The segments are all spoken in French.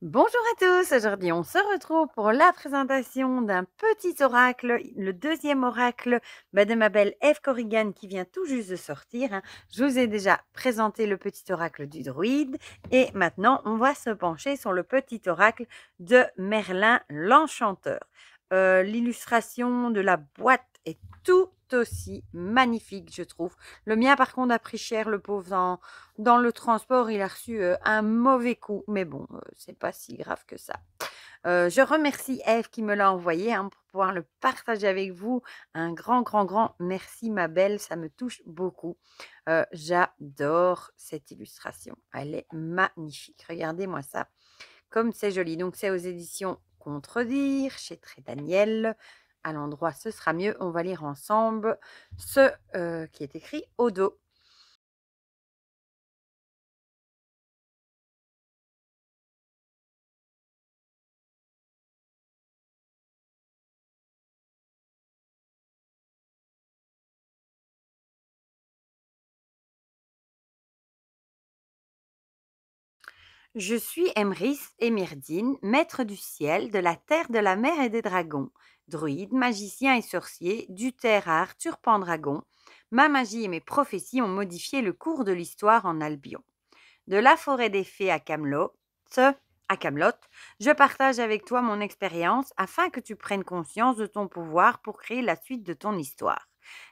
Bonjour à tous, aujourd'hui on se retrouve pour la présentation d'un petit oracle, le deuxième oracle de ma belle Eve Corrigan qui vient tout juste de sortir, hein. Je vous ai déjà présenté le petit oracle du druide et maintenant on va se pencher sur le petit oracle de Merlin l'Enchanteur. L'illustration de la boîte est tout aussi magnifique, je trouve. Le mien par contre a pris cher, le pauvre, dans le transport, il a reçu un mauvais coup, mais bon, c'est pas si grave que ça. Je remercie Eve qui me l'a envoyé, hein, pour pouvoir le partager avec vous. Un grand, grand, grand merci, ma belle, ça me touche beaucoup. J'adore cette illustration, elle est magnifique. Regardez-moi ça, comme c'est joli. Donc, c'est aux éditions Contredire, chez Très Daniel. À l'endroit, ce sera mieux. On va lire ensemble ce qui est écrit au dos. Je suis Emrys Emirdine, maître du ciel, de la terre, de la mer et des dragons, druide, magicien et sorcier, du terre à Arthur Pendragon. Ma magie et mes prophéties ont modifié le cours de l'histoire en Albion. De la forêt des fées à Camelot, je partage avec toi mon expérience afin que tu prennes conscience de ton pouvoir pour créer la suite de ton histoire.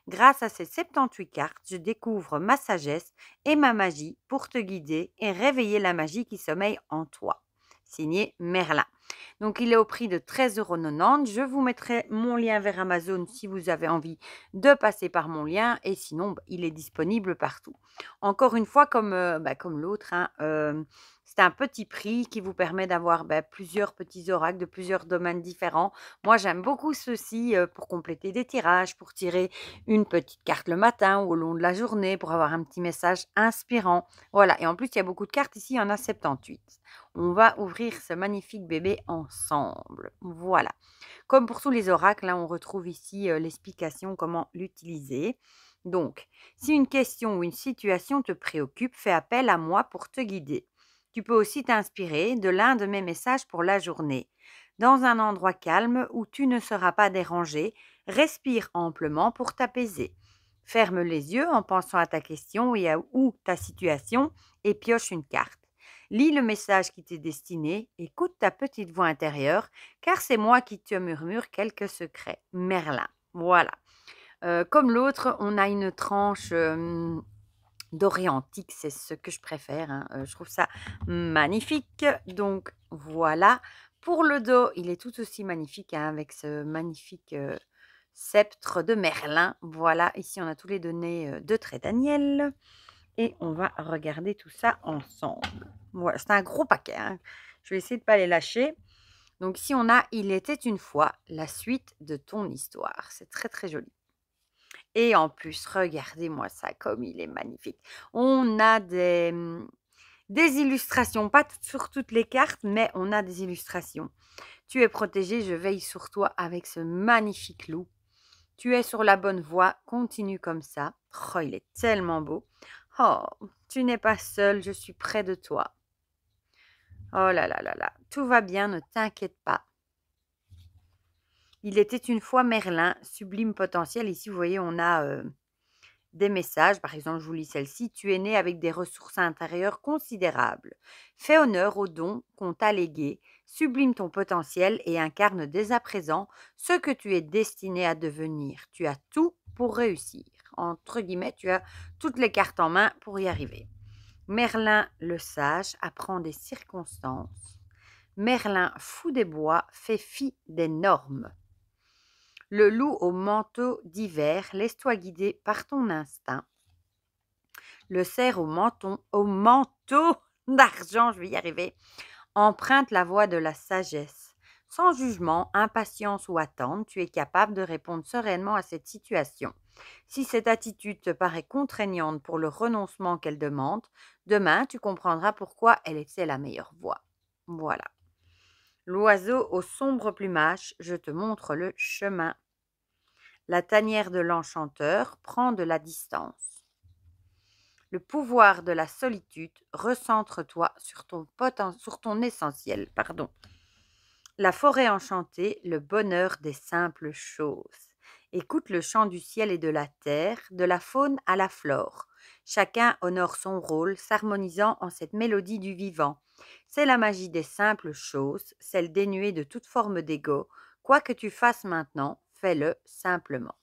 Grâce à ces 78 cartes, je découvre ma sagesse et ma magie pour te guider et réveiller la magie qui sommeille en toi. Signé Merlin. Donc, il est au prix de 13,90 €. Je vous mettrai mon lien vers Amazon si vous avez envie de passer par mon lien. Et sinon, il est disponible partout. Encore une fois, comme l'autre, hein, c'est un petit prix qui vous permet d'avoir plusieurs petits oracles de plusieurs domaines différents. Moi, j'aime beaucoup ceci pour compléter des tirages, pour tirer une petite carte le matin ou au long de la journée, pour avoir un petit message inspirant. Voilà, et en plus, il y a beaucoup de cartes ici, il y en a 78. On va ouvrir ce magnifique bébé ensemble. Voilà. Comme pour tous les oracles, là, on retrouve ici l'explication comment l'utiliser. Donc, si une question ou une situation te préoccupe, fais appel à moi pour te guider. Tu peux aussi t'inspirer de l'un de mes messages pour la journée. Dans un endroit calme où tu ne seras pas dérangé, respire amplement pour t'apaiser. Ferme les yeux en pensant à ta question ou ta situation et pioche une carte. Lis le message qui t'est destiné, écoute ta petite voix intérieure, car c'est moi qui te murmure quelques secrets. Merlin. Voilà. Comme l'autre, on a une tranche d'orientique, c'est ce que je préfère, hein. Je trouve ça magnifique. Donc voilà. Pour le dos, il est tout aussi magnifique, hein, avec ce magnifique sceptre de Merlin. Voilà, ici on a tous les données de Très Daniel. Et on va regarder tout ça ensemble. Voilà, c'est un gros paquet, hein. Je vais essayer de ne pas les lâcher. Donc ici, on a «Il était une fois», la suite de ton histoire. C'est très, très joli. Et en plus, regardez-moi ça, comme il est magnifique. On a des illustrations, pas sur toutes les cartes, mais on a des illustrations. Tu es protégé, je veille sur toi avec ce magnifique loup. Tu es sur la bonne voie, continue comme ça. Oh, il est tellement beau. Oh, tu n'es pas seul, je suis près de toi. Oh là là là là, tout va bien, ne t'inquiète pas. Il était une fois Merlin, sublime potentiel. Ici, vous voyez, on a des messages. Par exemple, je vous lis celle-ci. Tu es né avec des ressources intérieures considérables. Fais honneur aux dons qu'on t'a légués. Sublime ton potentiel et incarne dès à présent ce que tu es destiné à devenir. Tu as tout pour réussir. Entre guillemets, tu as toutes les cartes en main pour y arriver. Merlin le sage apprend des circonstances. Merlin fou des bois fait fi des normes. Le loup au manteau d'hiver, laisse-toi guider par ton instinct. Le cerf au manteau d'argent, je vais y arriver, emprunte la voie de la sagesse. Sans jugement, impatience ou attente, tu es capable de répondre sereinement à cette situation. Si cette attitude te paraît contraignante pour le renoncement qu'elle demande, demain tu comprendras pourquoi elle était la meilleure voie. Voilà. L'oiseau au sombre plumage, je te montre le chemin. La tanière de l'enchanteur prend de la distance. Le pouvoir de la solitude, recentre-toi sur ton essentiel. Pardon. La forêt enchantée, le bonheur des simples choses. Écoute le chant du ciel et de la terre, de la faune à la flore. Chacun honore son rôle, s'harmonisant en cette mélodie du vivant. C'est la magie des simples choses, celle dénuée de toute forme d'ego. Quoi que tu fasses maintenant, fais-le simplement.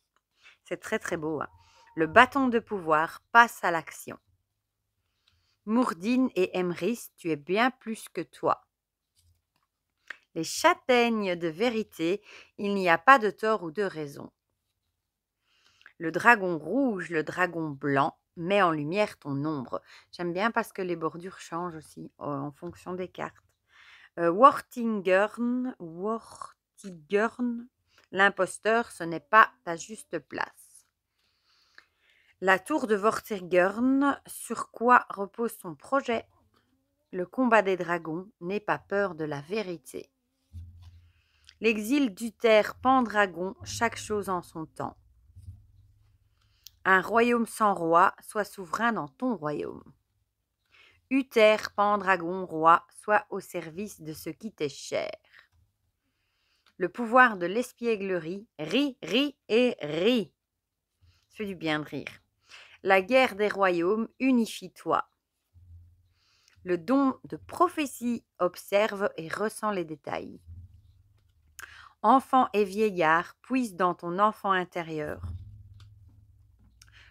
C'est très très beau, hein. Le bâton de pouvoir passe à l'action. Mourdine et Emrys, tu es bien plus que toi. Les châtaignes de vérité, il n'y a pas de tort ou de raison. Le dragon rouge, le dragon blanc, met en lumière ton ombre. J'aime bien parce que les bordures changent aussi en fonction des cartes. Vortigern, l'imposteur, ce n'est pas ta juste place. La tour de Vortigern, sur quoi repose son projet? Le combat des dragons, n'aie pas peur de la vérité. L'exil d'Uther Pendragon, chaque chose en son temps. Un royaume sans roi, sois souverain dans ton royaume. Uther Pendragon, roi, sois au service de ce qui t'est cher. Le pouvoir de l'espièglerie, ris, ris et ris. Ça fait du bien de rire. La guerre des royaumes, unifie-toi. Le don de prophétie, observe et ressent les détails. Enfant et vieillard, puise dans ton enfant intérieur.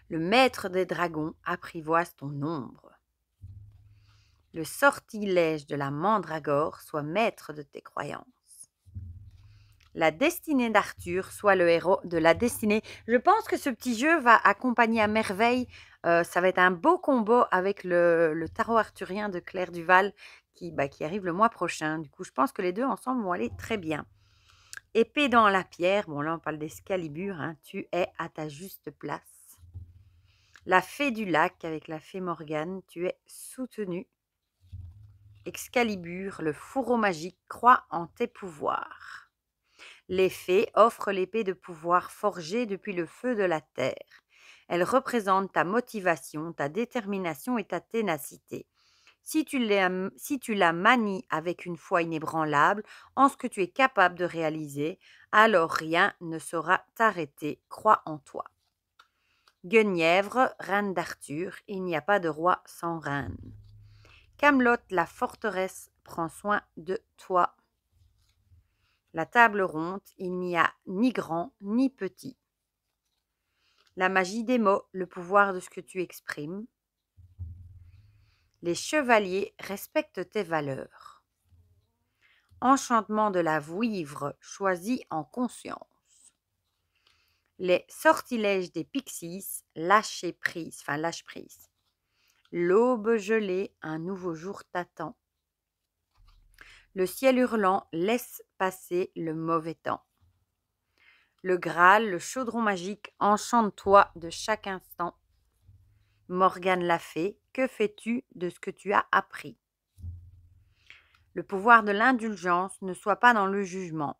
Le maître des dragons apprivoise ton ombre. Le sortilège de la mandragore soit maître de tes croyances. La destinée d'Arthur soit le héros de la destinée. Je pense que ce petit jeu va accompagner à merveille. Ça va être un beau combo avec le tarot arthurien de Claire Duval qui arrive le mois prochain. Du coup, je pense que les deux ensemble vont aller très bien. Épée dans la pierre, bon là on parle d'Excalibur, hein, tu es à ta juste place. La fée du lac avec la fée Morgane, tu es soutenue. Excalibur, le fourreau magique, croit en tes pouvoirs. Les fées offrent l'épée de pouvoir forgée depuis le feu de la terre. Elle représente ta motivation, ta détermination et ta ténacité. Si tu la manies avec une foi inébranlable en ce que tu es capable de réaliser, alors rien ne saura t'arrêter. Crois en toi. Guenièvre, reine d'Arthur, il n'y a pas de roi sans reine. Camelot, la forteresse, prend soin de toi. La table ronde, il n'y a ni grand ni petit. La magie des mots, le pouvoir de ce que tu exprimes. Les chevaliers respectent tes valeurs. Enchantement de la vouivre, choisi en conscience. Les sortilèges des pixies, lâche prise. L'aube gelée, un nouveau jour t'attend. Le ciel hurlant laisse passer le mauvais temps. Le Graal, le chaudron magique, enchante-toi de chaque instant. Morgane la fée, que fais-tu de ce que tu as appris? Le pouvoir de l'indulgence, ne sois pas dans le jugement.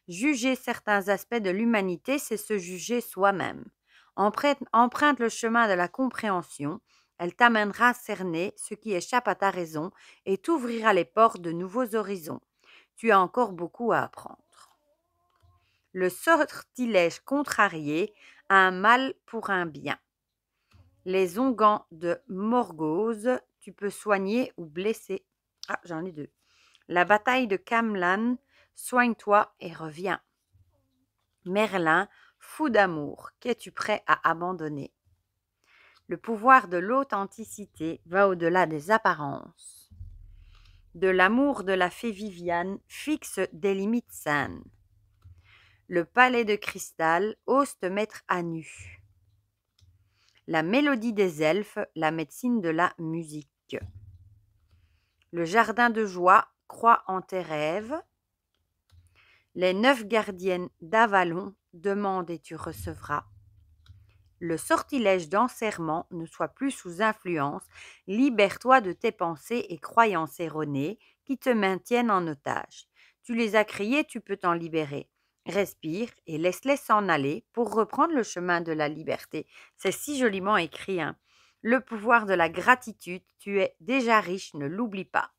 Juger certains aspects de l'humanité, c'est se juger soi-même. Emprunte le chemin de la compréhension, elle t'amènera à cerner ce qui échappe à ta raison et t'ouvrira les portes de nouveaux horizons. Tu as encore beaucoup à apprendre. Le sortilège contrarié, un mal pour un bien. Les onguents de Morgause, tu peux soigner ou blesser. Ah, j'en ai deux. La bataille de Camlan, soigne-toi et reviens. Merlin, fou d'amour, qu'es-tu prêt à abandonner? Le pouvoir de l'authenticité va au-delà des apparences. De l'amour de la fée Viviane, fixe des limites saines. Le palais de cristal, ose te mettre à nu. La mélodie des elfes, la médecine de la musique. Le jardin de joie, crois en tes rêves. Les 9 gardiennes d'Avalon, demande et tu recevras. Le sortilège d'enserrement, ne sois plus sous influence, libère-toi de tes pensées et croyances erronées qui te maintiennent en otage. Tu les as criées, tu peux t'en libérer. Respire et laisse-les s'en aller pour reprendre le chemin de la liberté. C'est si joliment écrit, hein. Le pouvoir de la gratitude, tu es déjà riche, ne l'oublie pas.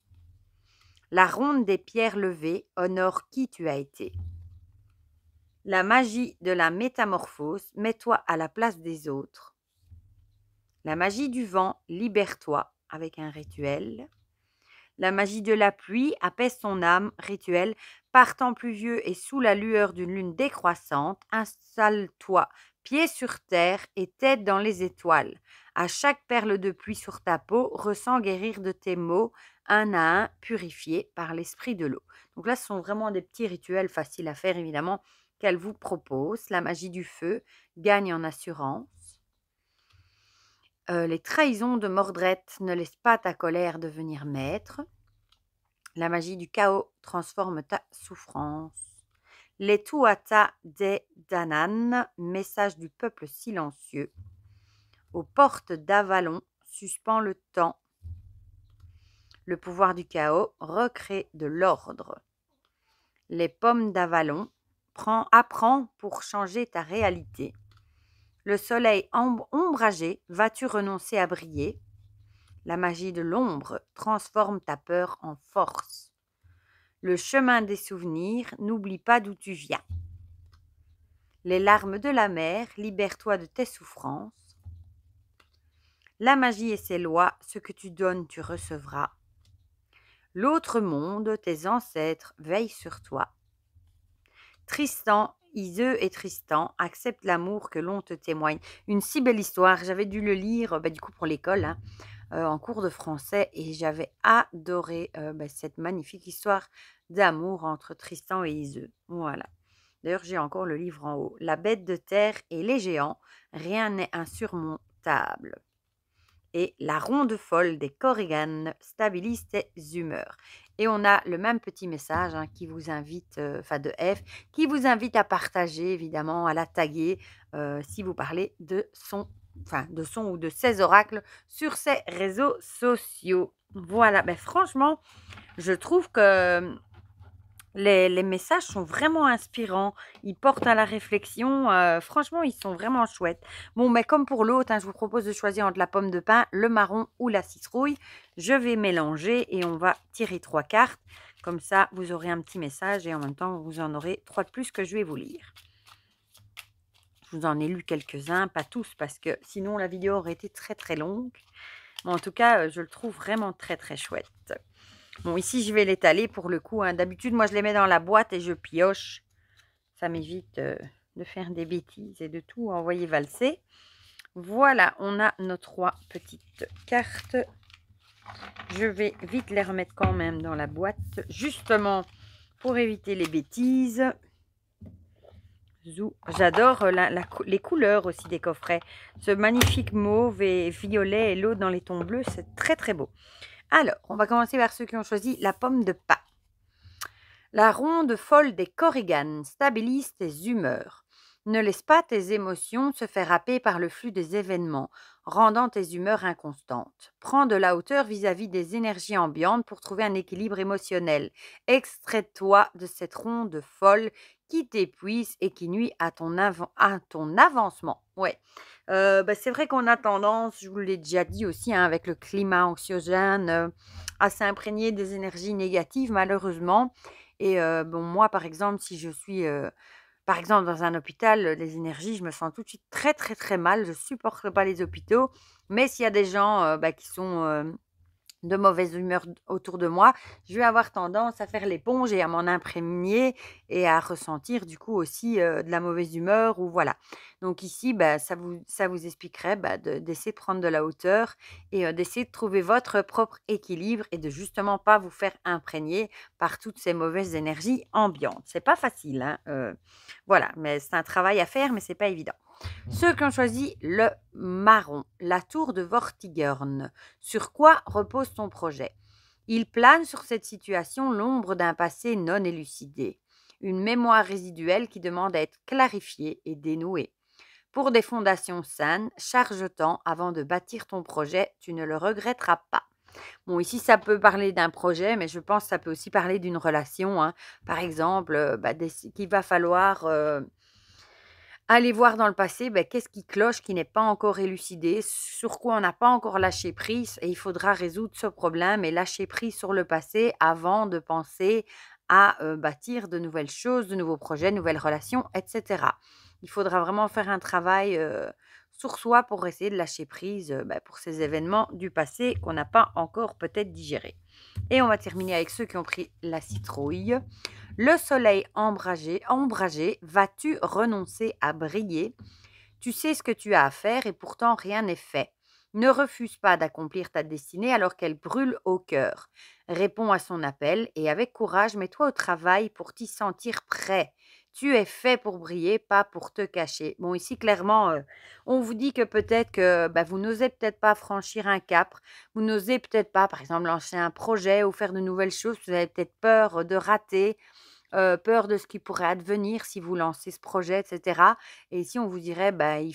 La ronde des pierres levées honore qui tu as été. La magie de la métamorphose, mets-toi à la place des autres. La magie du vent, libère-toi avec un rituel. La magie de la pluie apaise ton âme, rituel. Par temps pluvieux et sous la lueur d'une lune décroissante, installe-toi, pieds sur terre et tête dans les étoiles. À chaque perle de pluie sur ta peau, ressens guérir de tes maux, un à un, purifiés par l'esprit de l'eau. Donc là, ce sont vraiment des petits rituels faciles à faire, évidemment, qu'elle vous propose. La magie du feu gagne en assurance. Les trahisons de Mordrette, ne laisse pas ta colère devenir maître. La magie du chaos transforme ta souffrance. Les Tuatha des Danann, message du peuple silencieux. Aux portes d'Avalon, suspend le temps. Le pouvoir du chaos recrée de l'ordre. Les pommes d'Avalon, apprends pour changer ta réalité. Le soleil ombragé, vas-tu renoncer à briller? La magie de l'ombre transforme ta peur en force. Le chemin des souvenirs, n'oublie pas d'où tu viens. Les larmes de la mer, libère-toi de tes souffrances. La magie et ses lois, ce que tu donnes, tu recevras. L'autre monde, tes ancêtres, veillent sur toi. Tristan, Iseux et Tristan acceptent l'amour que l'on te témoigne. Une si belle histoire, j'avais dû le lire du coup pour l'école, en cours de français, et j'avais adoré cette magnifique histoire d'amour entre Tristan et Iseux. Voilà. D'ailleurs, j'ai encore le livre en haut. La bête de terre et les géants, rien n'est insurmontable. Et la ronde folle des Korrigan stabilise tes humeurs. Et on a le même petit message qui vous invite, de F, qui vous invite à partager, évidemment, à la taguer si vous parlez de son ou de ses oracles sur ses réseaux sociaux. Voilà, franchement, je trouve que les messages sont vraiment inspirants, ils portent à la réflexion, franchement, ils sont vraiment chouettes. Bon, mais comme pour l'autre, je vous propose de choisir entre la pomme de pin, le marron ou la citrouille. Je vais mélanger et on va tirer 3 cartes. Comme ça, vous aurez un petit message et en même temps, vous en aurez 3 de plus que je vais vous lire. Je vous en ai lu quelques-uns, pas tous, parce que sinon la vidéo aurait été très très longue. Mais en tout cas, je le trouve vraiment très très chouette. Bon, ici, je vais l'étaler pour le coup. D'habitude, moi, je les mets dans la boîte et je pioche. Ça m'évite de faire des bêtises et de tout envoyer valser. Voilà, on a nos 3 petites cartes. Je vais vite les remettre quand même dans la boîte, justement pour éviter les bêtises. J'adore les couleurs aussi des coffrets. Ce magnifique mauve et violet et l'autre dans les tons bleus, c'est très très beau. Alors, on va commencer par ceux qui ont choisi la pomme de pin. La ronde folle des Korrigan stabilise tes humeurs. Ne laisse pas tes émotions se faire happer par le flux des événements, rendant tes humeurs inconstantes. Prends de la hauteur vis-à-vis des énergies ambiantes pour trouver un équilibre émotionnel. Extrais-toi de cette ronde folle qui t'épuise et qui nuit à ton avancement. Ouais. C'est vrai qu'on a tendance, je vous l'ai déjà dit aussi, avec le climat anxiogène, à s'imprégner des énergies négatives, malheureusement. Et moi, par exemple, si je suis, par exemple, dans un hôpital, les énergies, je me sens tout de suite très, très, très mal. Je ne supporte pas les hôpitaux. Mais s'il y a des gens qui sont de mauvaise humeur autour de moi, je vais avoir tendance à faire l'éponge et à m'en imprégner et à ressentir du coup aussi de la mauvaise humeur ou voilà. Donc ici, ça vous expliquerait d'essayer de prendre de la hauteur et d'essayer de trouver votre propre équilibre et de justement pas vous faire imprégner par toutes ces mauvaises énergies ambiantes. C'est pas facile, voilà, mais c'est un travail à faire, mais c'est pas évident. Ceux qui ont choisi le marron, la tour de Vortigern. Sur quoi repose ton projet? Il plane sur cette situation l'ombre d'un passé non élucidé, une mémoire résiduelle qui demande à être clarifiée et dénouée. Pour des fondations saines, charge-t'en avant de bâtir ton projet, tu ne le regretteras pas. Bon, ici, ça peut parler d'un projet, mais je pense que ça peut aussi parler d'une relation. Par exemple, qu'il va falloir aller voir dans le passé, qu'est-ce qui cloche, qui n'est pas encore élucidé, sur quoi on n'a pas encore lâché prise et il faudra résoudre ce problème et lâcher prise sur le passé avant de penser à bâtir de nouvelles choses, de nouveaux projets, de nouvelles relations, etc. Il faudra vraiment faire un travail sur soi pour essayer de lâcher prise pour ces événements du passé qu'on n'a pas encore peut-être digérés. Et on va terminer avec ceux qui ont pris la citrouille. Le soleil ombragé, vas-tu renoncer à briller? Tu sais ce que tu as à faire et pourtant rien n'est fait. Ne refuse pas d'accomplir ta destinée alors qu'elle brûle au cœur. Réponds à son appel et avec courage, mets-toi au travail pour t'y sentir prêt. Tu es fait pour briller, pas pour te cacher. Bon, ici, clairement, on vous dit que peut-être que vous n'osez peut-être pas franchir un cap. Vous n'osez peut-être pas, par exemple, lancer un projet ou faire de nouvelles choses. Vous avez peut-être peur de rater, peur de ce qui pourrait advenir si vous lancez ce projet, etc. Et ici, on vous dirait, il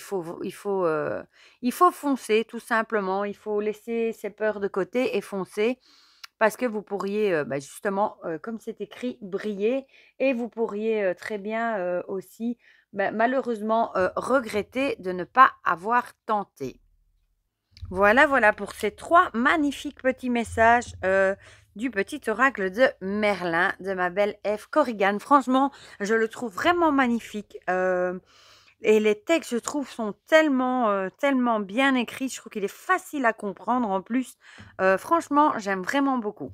faut foncer, tout simplement. Il faut laisser ces peurs de côté et foncer parce que vous pourriez, justement, comme c'est écrit, briller et vous pourriez très bien aussi, malheureusement, regretter de ne pas avoir tenté. Voilà, voilà pour ces 3 magnifiques petits messages du petit oracle de Merlin de ma belle Ève Corrigan. Franchement, je le trouve vraiment magnifique. Et les textes, je trouve, sont tellement bien écrits. Je trouve qu'il est facile à comprendre en plus. Franchement, j'aime vraiment beaucoup.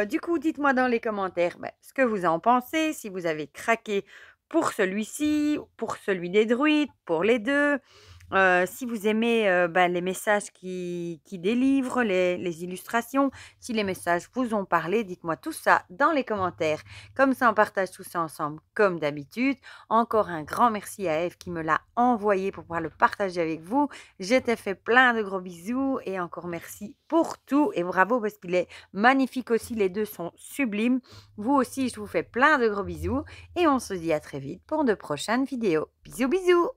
Du coup, dites-moi dans les commentaires ce que vous en pensez, si vous avez craqué pour celui-ci, pour celui des druides, pour les deux. Si vous aimez les messages qui délivrent, les illustrations, si les messages vous ont parlé, dites-moi tout ça dans les commentaires. Comme ça, on partage tout ça ensemble comme d'habitude. Encore un grand merci à Ève qui me l'a envoyé pour pouvoir le partager avec vous. Je t'ai fait plein de gros bisous et encore merci pour tout et bravo parce qu'il est magnifique aussi. Les deux sont sublimes. Vous aussi, je vous fais plein de gros bisous et on se dit à très vite pour de prochaines vidéos. Bisous, bisous!